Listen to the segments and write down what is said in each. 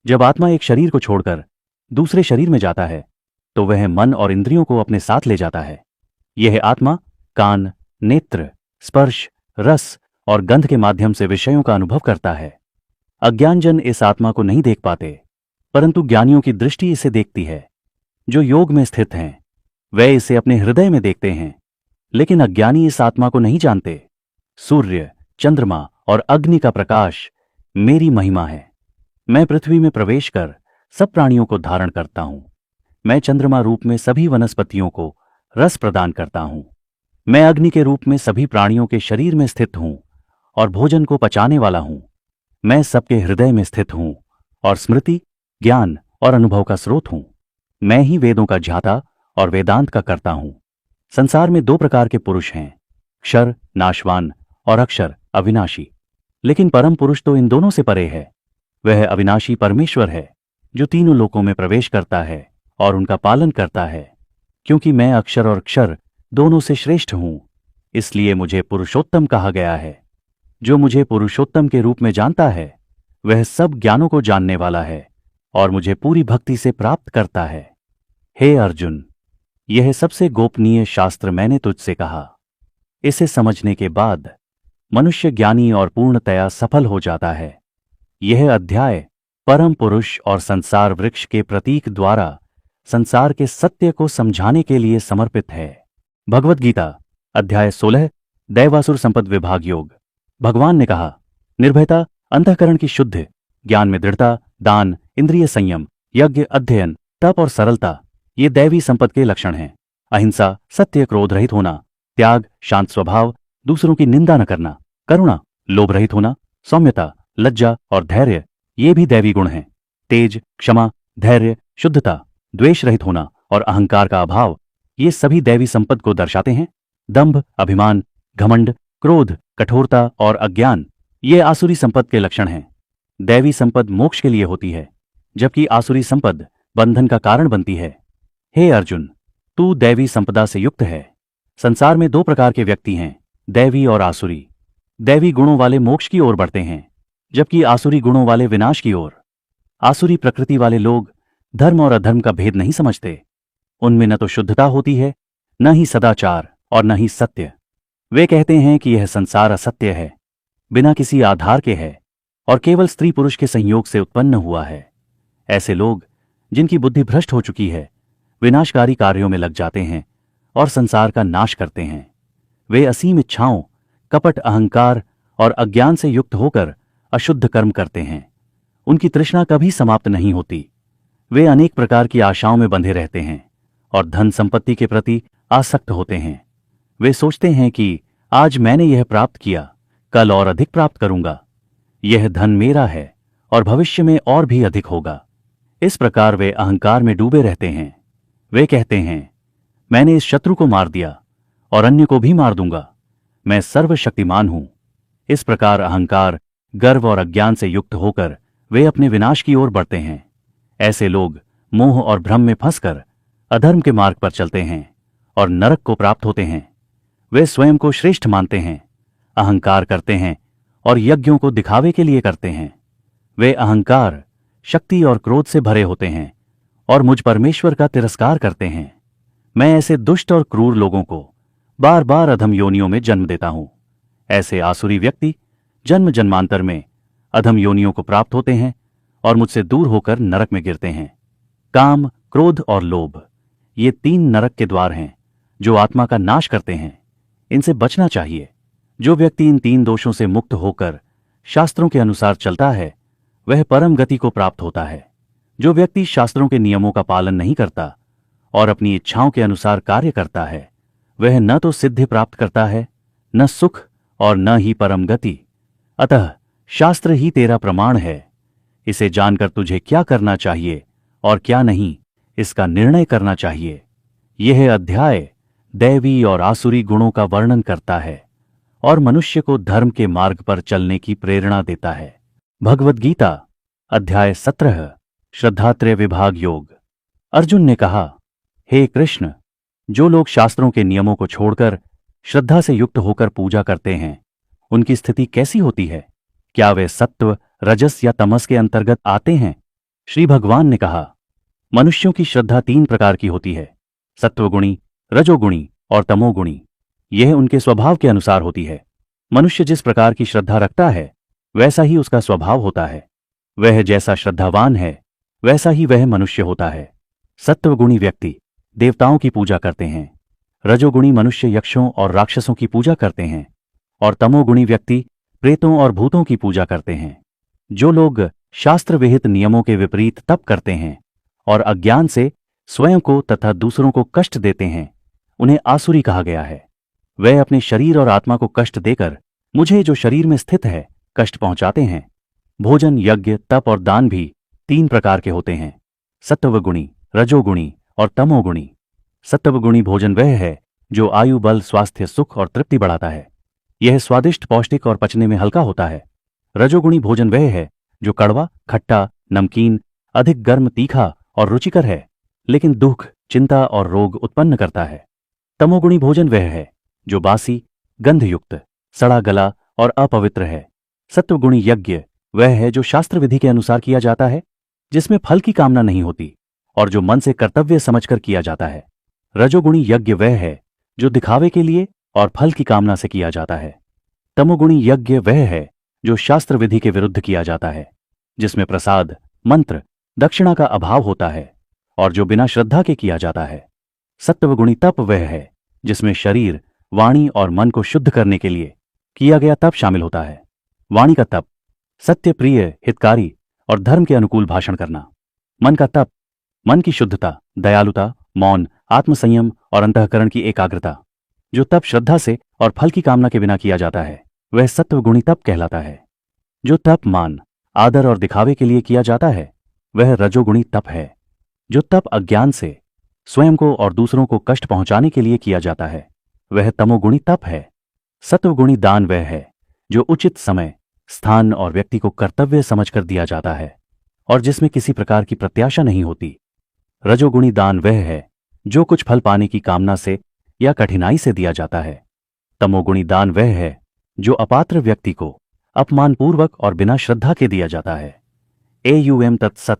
जब आत्मा एक शरीर को छोड़कर दूसरे शरीर में जाता है तो वह मन और इंद्रियों को अपने साथ ले जाता है। यह आत्मा कान, नेत्र, स्पर्श, रस और गंध के माध्यम से विषयों का अनुभव करता है। अज्ञानजन इस आत्मा को नहीं देख पाते, परंतु ज्ञानियों की दृष्टि इसे देखती है। जो योग में स्थित हैं वे इसे अपने हृदय में देखते हैं, लेकिन अज्ञानी इस आत्मा को नहीं जानते। सूर्य, चंद्रमा और अग्नि का प्रकाश मेरी महिमा है। मैं पृथ्वी में प्रवेश कर सब प्राणियों को धारण करता हूं। मैं चंद्रमा रूप में सभी वनस्पतियों को रस प्रदान करता हूं। मैं अग्नि के रूप में सभी प्राणियों के शरीर में स्थित हूं और भोजन को पचाने वाला हूं। मैं सबके हृदय में स्थित हूं और स्मृति, ज्ञान और अनुभव का स्रोत हूं। मैं ही वेदों का ज्ञाता और वेदांत का कर्ता हूं। संसार में दो प्रकार के पुरुष हैं, क्षर नाशवान और अक्षर अविनाशी। लेकिन परम पुरुष तो इन दोनों से परे है। वह अविनाशी परमेश्वर है जो तीनों लोकों में प्रवेश करता है और उनका पालन करता है। क्योंकि मैं अक्षर और क्षर दोनों से श्रेष्ठ हूं, इसलिए मुझे पुरुषोत्तम कहा गया है। जो मुझे पुरुषोत्तम के रूप में जानता है वह सब ज्ञानों को जानने वाला है और मुझे पूरी भक्ति से प्राप्त करता है। हे अर्जुन, यह सबसे गोपनीय शास्त्र मैंने तुझसे कहा। इसे समझने के बाद मनुष्य ज्ञानी और पूर्णतया सफल हो जाता है। यह अध्याय परम पुरुष और संसार वृक्ष के प्रतीक द्वारा संसार के सत्य को समझाने के लिए समर्पित है। भगवद गीता अध्याय 16 दैवासुर संपद विभाग योग। भगवान ने कहा, निर्भयता, अंतःकरण की शुद्ध, ज्ञान में दृढ़ता, दान, इंद्रिय संयम, यज्ञ, अध्ययन, तप और सरलता ये दैवी संपद के लक्षण हैं। अहिंसा, सत्य, क्रोध रहित होना, त्याग, शांत स्वभाव, दूसरों की निंदा न करना, करुणा, लोभ रहित होना, सौम्यता, लज्जा और धैर्य ये भी दैवी गुण हैं। तेज, क्षमा, धैर्य, शुद्धता, द्वेष रहित होना और अहंकार का अभाव ये सभी दैवी संपद को दर्शाते हैं। दंभ, अभिमान, घमंड, क्रोध, कठोरता और अज्ञान ये आसुरी संपद के लक्षण हैं। दैवी संपद मोक्ष के लिए होती है, जबकि आसुरी संपद बंधन का कारण बनती है। हे अर्जुन, तू दैवी संपदा से युक्त है। संसार में दो प्रकार के व्यक्ति हैं, दैवी और आसुरी। दैवी गुणों वाले मोक्ष की ओर बढ़ते हैं, जबकि आसुरी गुणों वाले विनाश की ओर। आसुरी प्रकृति वाले लोग धर्म और अधर्म का भेद नहीं समझते। उनमें न तो शुद्धता होती है, न ही सदाचार और न ही सत्य। वे कहते हैं कि यह संसार असत्य है, बिना किसी आधार के है और केवल स्त्री पुरुष के संयोग से उत्पन्न हुआ है। ऐसे लोग, जिनकी बुद्धि भ्रष्ट हो चुकी है, विनाशकारी कार्यों में लग जाते हैं और संसार का नाश करते हैं। वे असीम इच्छाओं, कपट, अहंकार और अज्ञान से युक्त होकर अशुद्ध कर्म करते हैं। उनकी तृष्णा कभी समाप्त नहीं होती। वे अनेक प्रकार की आशाओं में बंधे रहते हैं और धन संपत्ति के प्रति आसक्त होते हैं। वे सोचते हैं कि आज मैंने यह प्राप्त किया, कल और अधिक प्राप्त करूंगा। यह धन मेरा है और भविष्य में और भी अधिक होगा। इस प्रकार वे अहंकार में डूबे रहते हैं। वे कहते हैं, मैंने इस शत्रु को मार दिया और अन्य को भी मार दूंगा। मैं सर्वशक्तिमान हूं। इस प्रकार अहंकार, गर्व और अज्ञान से युक्त होकर वे अपने विनाश की ओर बढ़ते हैं। ऐसे लोग मोह और भ्रम में फंसकर अधर्म के मार्ग पर चलते हैं और नरक को प्राप्त होते हैं। वे स्वयं को श्रेष्ठ मानते हैं, अहंकार करते हैं और यज्ञों को दिखावे के लिए करते हैं। वे अहंकार, शक्ति और क्रोध से भरे होते हैं और मुझ परमेश्वर का तिरस्कार करते हैं। मैं ऐसे दुष्ट और क्रूर लोगों को बार बार अधम योनियों में जन्म देता हूं। ऐसे आसुरी व्यक्ति जन्म जन्मांतर में अधम योनियों को प्राप्त होते हैं और मुझसे दूर होकर नरक में गिरते हैं। काम, क्रोध और लोभ ये तीन नरक के द्वार हैं जो आत्मा का नाश करते हैं। इनसे बचना चाहिए। जो व्यक्ति इन तीन दोषों से मुक्त होकर शास्त्रों के अनुसार चलता है वह परम गति को प्राप्त होता है। जो व्यक्ति शास्त्रों के नियमों का पालन नहीं करता और अपनी इच्छाओं के अनुसार कार्य करता है वह न तो सिद्धि प्राप्त करता है, न सुख और न ही परम गति। अतः शास्त्र ही तेरा प्रमाण है। इसे जानकर तुझे क्या करना चाहिए और क्या नहीं, इसका निर्णय करना चाहिए। यह अध्याय दैवी और आसुरी गुणों का वर्णन करता है और मनुष्य को धर्म के मार्ग पर चलने की प्रेरणा देता है। भगवद गीता अध्याय 17 श्रद्धात्रय विभाग योग। अर्जुन ने कहा, हे कृष्ण, जो लोग शास्त्रों के नियमों को छोड़कर श्रद्धा से युक्त होकर पूजा करते हैं उनकी स्थिति कैसी होती है? क्या वे सत्व, रजस या तमस के अंतर्गत आते हैं? श्री भगवान ने कहा, मनुष्यों की श्रद्धा 3 प्रकार की होती है, सत्वगुणी, रजोगुणी और तमोगुणी। यह उनके स्वभाव के अनुसार होती है। मनुष्य जिस प्रकार की श्रद्धा रखता है वैसा ही उसका स्वभाव होता है। वह जैसा श्रद्धावान है वैसा ही वह मनुष्य होता है। सत्वगुणी व्यक्ति देवताओं की पूजा करते हैं, रजोगुणी मनुष्य यक्षों और राक्षसों की पूजा करते हैं, और तमोगुणी व्यक्ति प्रेतों और भूतों की पूजा करते हैं। जो लोग शास्त्र विहित नियमों के विपरीत तप करते हैं और अज्ञान से स्वयं को तथा दूसरों को कष्ट देते हैं, उन्हें आसुरी कहा गया है। वे अपने शरीर और आत्मा को कष्ट देकर मुझे जो शरीर में स्थित है कष्ट पहुंचाते हैं। भोजन, यज्ञ, तप और दान भी 3 प्रकार के होते हैं, सत्वगुणी, रजोगुणी और तमोगुणी। सत्वगुणी भोजन वह है जो आयु, बल, स्वास्थ्य, सुख और तृप्ति बढ़ाता है। यह स्वादिष्ट, पौष्टिक और पचने में हल्का होता है। रजोगुणी भोजन वह है जो कड़वा, खट्टा, नमकीन, अधिक गर्म, तीखा और रुचिकर है, लेकिन दुख, चिंता और रोग उत्पन्न करता है। तमोगुणी भोजन वह है जो बासी, गंधयुक्त, सड़ा गला और अपवित्र है। सत्वगुणी यज्ञ वह है जो शास्त्र विधि के अनुसार किया जाता है, जिसमें फल की कामना नहीं होती और जो मन से कर्तव्य समझकर किया जाता है। रजोगुणी यज्ञ वह है जो दिखावे के लिए और फल की कामना से किया जाता है। तमोगुणी यज्ञ वह है जो शास्त्र विधि के विरुद्ध किया जाता है, जिसमें प्रसाद, मंत्र, दक्षिणा का अभाव होता है और जो बिना श्रद्धा के किया जाता है। सत्वगुणी तप वह है जिसमें शरीर, वाणी और मन को शुद्ध करने के लिए किया गया तप शामिल होता है। वाणी का तप, सत्य, प्रिय, हितकारी और धर्म के अनुकूल भाषण करना। मन का तप, मन की शुद्धता, दयालुता, मौन, आत्मसंयम और अंतःकरण की एकाग्रता। जो तप श्रद्धा से और फल की कामना के बिना किया जाता है वह सत्वगुणी तप कहलाता है। जो तप मान, आदर और दिखावे के लिए किया जाता है वह रजोगुणी तप है। जो तप अज्ञान से स्वयं को और दूसरों को कष्ट पहुंचाने के लिए किया जाता है वह तमोगुणी तप है। सत्वगुणी दान वह है जो उचित समय, स्थान और व्यक्ति को कर्तव्य समझकर दिया जाता है और जिसमें किसी प्रकार की प्रत्याशा नहीं होती। रजोगुणी दान वह है जो कुछ फल पाने की कामना से या कठिनाई से दिया जाता है। तमोगुणी दान वह है जो अपात्र व्यक्ति को अपमानपूर्वक और बिना श्रद्धा के दिया जाता है। एयुएम तत्सत,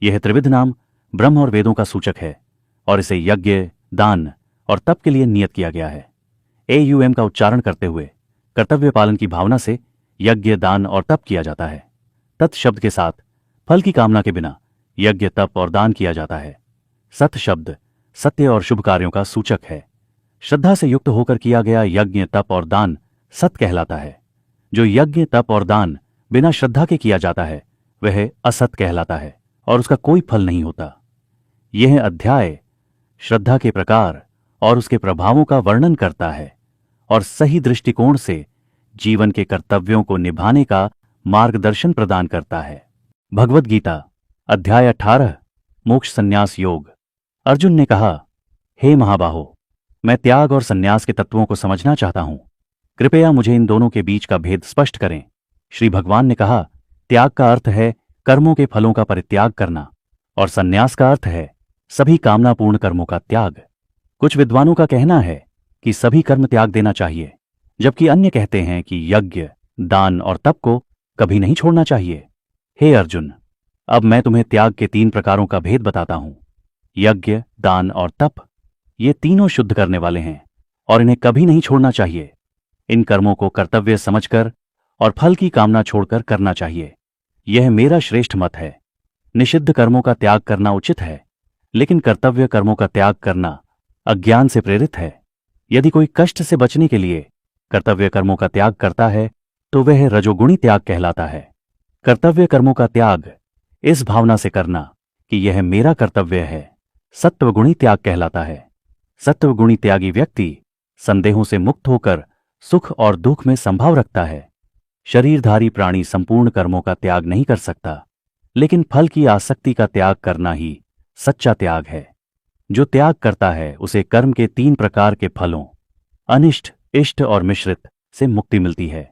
यह त्रिविध नाम ब्रह्म और वेदों का सूचक है और इसे यज्ञ, दान और तप के लिए नियत किया गया है। एयुएम का उच्चारण करते हुए कर्तव्य पालन की भावना से यज्ञ, दान और तप किया जाता है। तत् शब्द के साथ फल की कामना के बिना यज्ञ, तप और दान किया जाता है। सत शब्द सत्य और शुभ कार्यों का सूचक है। श्रद्धा से युक्त होकर किया गया यज्ञ, तप और दान सत कहलाता है। जो यज्ञ, तप और दान बिना श्रद्धा के किया जाता है वह असत कहलाता है और उसका कोई फल नहीं होता। यह अध्याय श्रद्धा के प्रकार और उसके प्रभावों का वर्णन करता है और सही दृष्टिकोण से जीवन के कर्तव्यों को निभाने का मार्गदर्शन प्रदान करता है। भगवद गीता अध्याय 18 मोक्ष संन्यास योग। अर्जुन ने कहा, हे महाबाहो, मैं त्याग और संन्यास के तत्वों को समझना चाहता हूं। कृपया मुझे इन दोनों के बीच का भेद स्पष्ट करें। श्री भगवान ने कहा, त्याग का अर्थ है कर्मों के फलों का परित्याग करना और संन्यास का अर्थ है सभी कामनापूर्ण कर्मों का त्याग। कुछ विद्वानों का कहना है कि सभी कर्म त्याग देना चाहिए, जबकि अन्य कहते हैं कि यज्ञ, दान और तप को कभी नहीं छोड़ना चाहिए। हे अर्जुन, अब मैं तुम्हें त्याग के 3 प्रकारों का भेद बताता हूं। यज्ञ, दान और तप, ये तीनों शुद्ध करने वाले हैं और इन्हें कभी नहीं छोड़ना चाहिए। इन कर्मों को कर्तव्य समझकर और फल की कामना छोड़कर करना चाहिए। यह मेरा श्रेष्ठ मत है। निषिद्ध कर्मों का त्याग करना उचित है, लेकिन कर्तव्य कर्मों का त्याग करना अज्ञान से प्रेरित है। यदि कोई कष्ट से बचने के लिए कर्तव्य कर्मों का त्याग करता है तो वह रजोगुणी त्याग कहलाता है। कर्तव्य कर्मों का त्याग इस भावना से करना कि यह मेरा कर्तव्य है, सत्वगुणी त्याग कहलाता है। सत्वगुणी त्यागी व्यक्ति संदेहों से मुक्त होकर सुख और दुख में संभाव रखता है। शरीरधारी प्राणी संपूर्ण कर्मों का त्याग नहीं कर सकता, लेकिन फल की आसक्ति का त्याग करना ही सच्चा त्याग है। जो त्याग करता है उसे कर्म के 3 प्रकार के फलों, अनिष्ट, इष्ट और मिश्रित से मुक्ति मिलती है।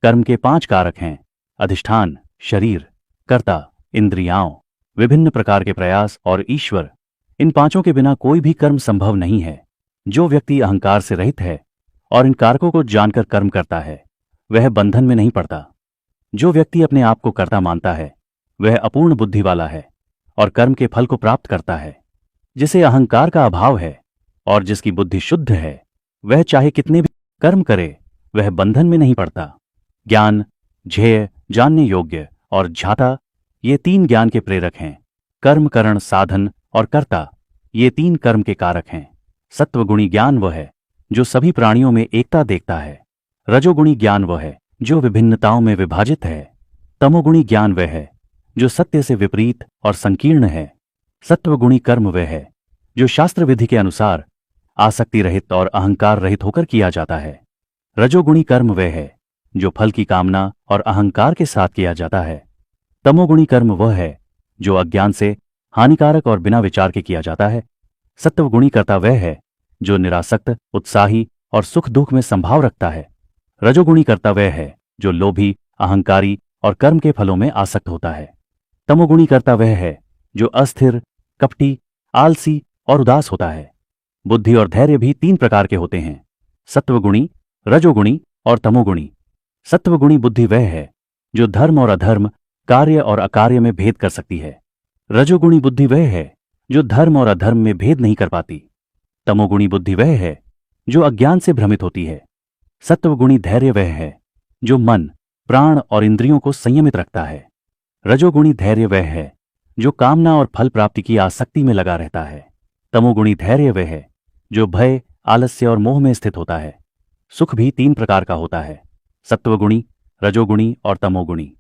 कर्म के 5 कारक हैं: अधिष्ठान, शरीर, कर्ता, इंद्रियाओं, विभिन्न प्रकार के प्रयास और ईश्वर। इन 5 के बिना कोई भी कर्म संभव नहीं है। जो व्यक्ति अहंकार से रहित है और इन कारकों को जानकर कर्म करता है वह बंधन में नहीं पड़ता। जो व्यक्ति अपने आप को कर्ता मानता है वह अपूर्ण बुद्धि वाला है और कर्म के फल को प्राप्त करता है। जिसे अहंकार का अभाव है और जिसकी बुद्धि शुद्ध है, वह चाहे कितने भी कर्म करे, वह बंधन में नहीं पड़ता। ज्ञान, झेय, जानने योग्य और झाता, ये तीन ज्ञान के प्रेरक हैं। कर्म, करण, साधन और कर्ता, ये तीन कर्म के कारक हैं। सत्वगुणी ज्ञान वह है जो सभी प्राणियों में एकता देखता है। रजोगुणी ज्ञान वह है जो विभिन्नताओं में विभाजित है। तमोगुणी ज्ञान वह है जो सत्य से विपरीत और संकीर्ण है। सत्वगुणी कर्म वह है जो शास्त्र विधि के अनुसार आसक्ति रहित और अहंकार रहित होकर किया जाता है। रजोगुणी कर्म वह है जो फल की कामना और अहंकार के साथ किया जाता है। तमोगुणी कर्म वह है जो अज्ञान से, हानिकारक और बिना विचार के किया जाता है। सत्वगुणी कर्ता वह है जो निरासक्त, उत्साही और सुख दुख में संभाव रखता है। रजोगुणी कर्ता वह है जो लोभी, अहंकारी और कर्म के फलों में आसक्त होता है। तमोगुणी कर्ता वह है जो अस्थिर, कपटी, आलसी और उदास होता है। बुद्धि और धैर्य भी तीन प्रकार के होते हैं: सत्वगुणी, रजोगुणी और तमोगुणी। सत्वगुणी बुद्धि वह है जो धर्म और अधर्म, कार्य और अकार्य में भेद कर सकती है। रजोगुणी बुद्धि वह है जो धर्म और अधर्म में भेद नहीं कर पाती। तमोगुणी बुद्धि वह है जो अज्ञान से भ्रमित होती है। सत्वगुणी धैर्य वह है जो मन, प्राण और इंद्रियों को संयमित रखता है। रजोगुणी धैर्य वह है जो कामना और फल प्राप्ति की आसक्ति में लगा रहता है। तमोगुणी धैर्य वह है जो भय, आलस्य और मोह में स्थित होता है। सुख भी तीन प्रकार का होता है: सत्वगुणी, रजोगुणी और तमोगुणी।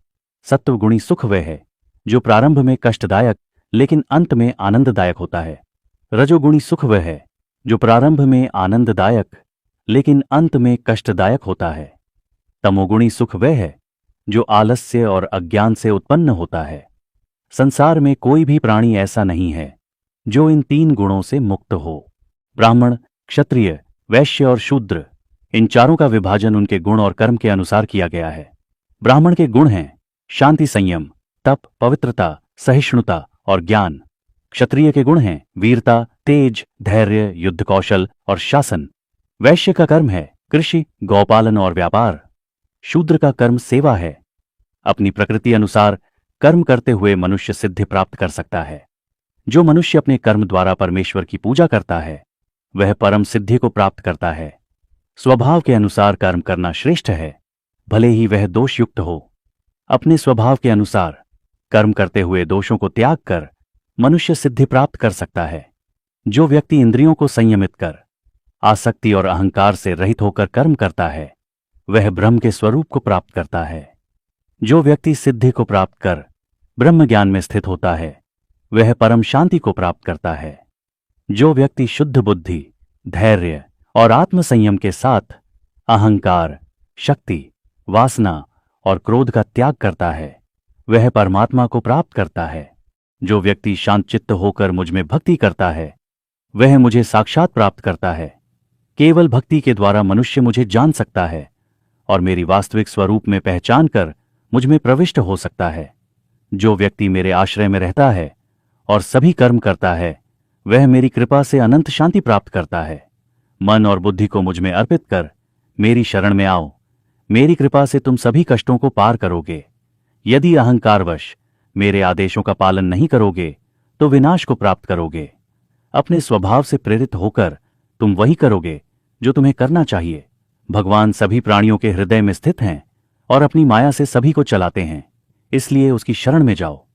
सत्वगुणी सुख वह है जो प्रारंभ में कष्टदायक लेकिन अंत में आनंददायक होता है। रजोगुणी सुख वह है जो प्रारंभ में आनंददायक लेकिन अंत में कष्टदायक होता है। तमोगुणी सुख वह है जो आलस्य और अज्ञान से उत्पन्न होता है। संसार में कोई भी प्राणी ऐसा नहीं है जो इन तीन गुणों से मुक्त हो। ब्राह्मण, क्षत्रिय, वैश्य और शूद्र, इन चारों का विभाजन उनके गुण और कर्म के अनुसार किया गया है। ब्राह्मण के गुण हैं शांति, संयम, तप, पवित्रता, सहिष्णुता और ज्ञान। क्षत्रिय के गुण हैं वीरता, तेज, धैर्य, युद्ध कौशल और शासन। वैश्य का कर्म है कृषि, गौपालन और व्यापार। शूद्र का कर्म सेवा है। अपनी प्रकृति अनुसार कर्म करते हुए मनुष्य सिद्धि प्राप्त कर सकता है। जो मनुष्य अपने कर्म द्वारा परमेश्वर की पूजा करता है, वह परम सिद्धि को प्राप्त करता है। स्वभाव के अनुसार कर्म करना श्रेष्ठ है, भले ही वह दोषयुक्त हो। अपने स्वभाव के अनुसार कर्म करते हुए दोषों को त्याग कर मनुष्य सिद्धि प्राप्त कर सकता है। जो व्यक्ति इंद्रियों को संयमित कर आसक्ति और अहंकार से रहित होकर कर्म करता है, वह ब्रह्म के स्वरूप को प्राप्त करता है। जो व्यक्ति सिद्धि को प्राप्त कर ब्रह्म ज्ञान में स्थित होता है, वह परम शांति को प्राप्त करता है। जो व्यक्ति शुद्ध बुद्धि, धैर्य और आत्म संयम के साथ अहंकार, शक्ति, वासना और क्रोध का त्याग करता है, वह परमात्मा को प्राप्त करता है। जो व्यक्ति शांतचित्त होकर मुझ में भक्ति करता है, वह मुझे साक्षात प्राप्त करता है। केवल भक्ति के द्वारा मनुष्य मुझे जान सकता है और मेरी वास्तविक स्वरूप में पहचान कर मुझ में प्रविष्ट हो सकता है। जो व्यक्ति मेरे आश्रय में रहता है और सभी कर्म करता है, वह मेरी कृपा से अनंत शांति प्राप्त करता है। मन और बुद्धि को मुझ में अर्पित कर मेरी शरण में आओ। मेरी कृपा से तुम सभी कष्टों को पार करोगे। यदि अहंकारवश मेरे आदेशों का पालन नहीं करोगे तो विनाश को प्राप्त करोगे। अपने स्वभाव से प्रेरित होकर तुम वही करोगे जो तुम्हें करना चाहिए। भगवान सभी प्राणियों के हृदय में स्थित हैं और अपनी माया से सभी को चलाते हैं, इसलिए उसकी शरण में जाओ।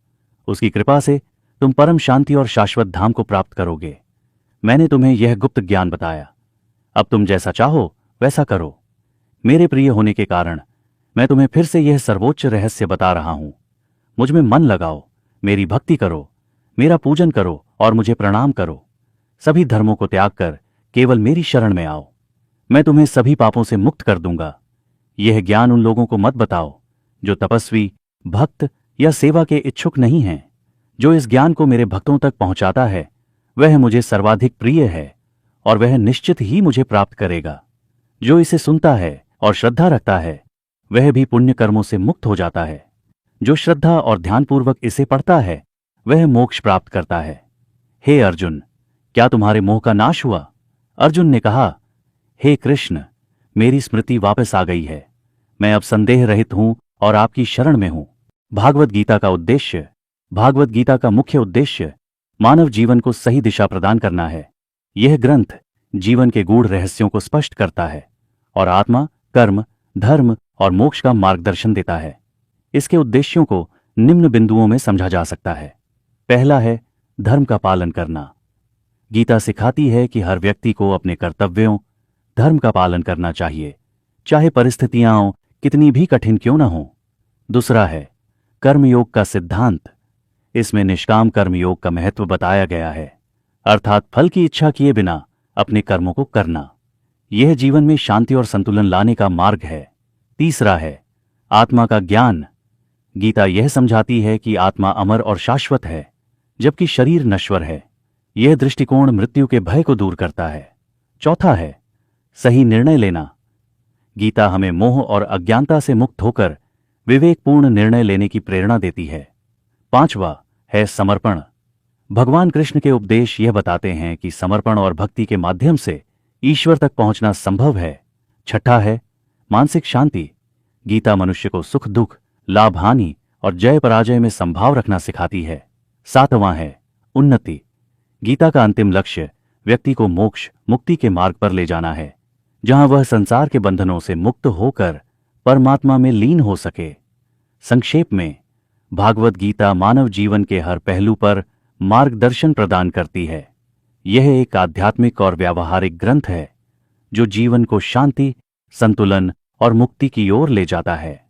उसकी कृपा से तुम परम शांति और शाश्वत धाम को प्राप्त करोगे। मैंने तुम्हें यह गुप्त ज्ञान बताया, अब तुम जैसा चाहो वैसा करो। मेरे प्रिय होने के कारण मैं तुम्हें फिर से यह सर्वोच्च रहस्य बता रहा हूं। मुझ में मन लगाओ, मेरी भक्ति करो, मेरा पूजन करो और मुझे प्रणाम करो। सभी धर्मों को त्याग कर केवल मेरी शरण में आओ। मैं तुम्हें सभी पापों से मुक्त कर दूंगा। यह ज्ञान उन लोगों को मत बताओ जो तपस्वी, भक्त या सेवा के इच्छुक नहीं हैं। जो इस ज्ञान को मेरे भक्तों तक पहुंचाता है, वह मुझे सर्वाधिक प्रिय है और वह निश्चित ही मुझे प्राप्त करेगा। जो इसे सुनता है और श्रद्धा रखता है, वह भी पुण्य कर्मों से मुक्त हो जाता है। जो श्रद्धा और ध्यानपूर्वक इसे पढ़ता है, वह मोक्ष प्राप्त करता है। हे अर्जुन, क्या तुम्हारे मोह का नाश हुआ? अर्जुन ने कहा, हे कृष्ण, मेरी स्मृति वापस आ गई है। मैं अब संदेह रहित हूं और आपकी शरण में हूं। भागवत गीता का उद्देश्य भागवत गीता का मुख्य उद्देश्य मानव जीवन को सही दिशा प्रदान करना है। यह ग्रंथ जीवन के गूढ़ रहस्यों को स्पष्ट करता है और आत्मा, कर्म, धर्म और मोक्ष का मार्गदर्शन देता है। इसके उद्देश्यों को निम्न बिंदुओं में समझा जा सकता है। पहला है धर्म का पालन करना। गीता सिखाती है कि हर व्यक्ति को अपने कर्तव्यों, धर्म का पालन करना चाहिए, चाहे परिस्थितियां कितनी भी कठिन क्यों न हों। दूसरा है कर्मयोग का सिद्धांत। इसमें निष्काम कर्मयोग का महत्व बताया गया है, अर्थात फल की इच्छा किए बिना अपने कर्मों को करना। यह जीवन में शांति और संतुलन लाने का मार्ग है। तीसरा है आत्मा का ज्ञान। गीता यह समझाती है कि आत्मा अमर और शाश्वत है, जबकि शरीर नश्वर है। यह दृष्टिकोण मृत्यु के भय को दूर करता है। चौथा है सही निर्णय लेना। गीता हमें मोह और अज्ञानता से मुक्त होकर विवेकपूर्ण निर्णय लेने की प्रेरणा देती है। पांचवा है समर्पण। भगवान कृष्ण के उपदेश यह बताते हैं कि समर्पण और भक्ति के माध्यम से ईश्वर तक पहुंचना संभव है। छठा है मानसिक शांति। गीता मनुष्य को सुख दुख, लाभ हानि और जय पराजय में संभाव रखना सिखाती है। सातवां है उन्नति। गीता का अंतिम लक्ष्य व्यक्ति को मोक्ष, मुक्ति के मार्ग पर ले जाना है, जहां वह संसार के बंधनों से मुक्त होकर परमात्मा में लीन हो सके। संक्षेप में, भागवत गीता मानव जीवन के हर पहलू पर मार्गदर्शन प्रदान करती है। यह एक आध्यात्मिक और व्यावहारिक ग्रंथ है जो जीवन को शांति, संतुलन और मुक्ति की ओर ले जाता है।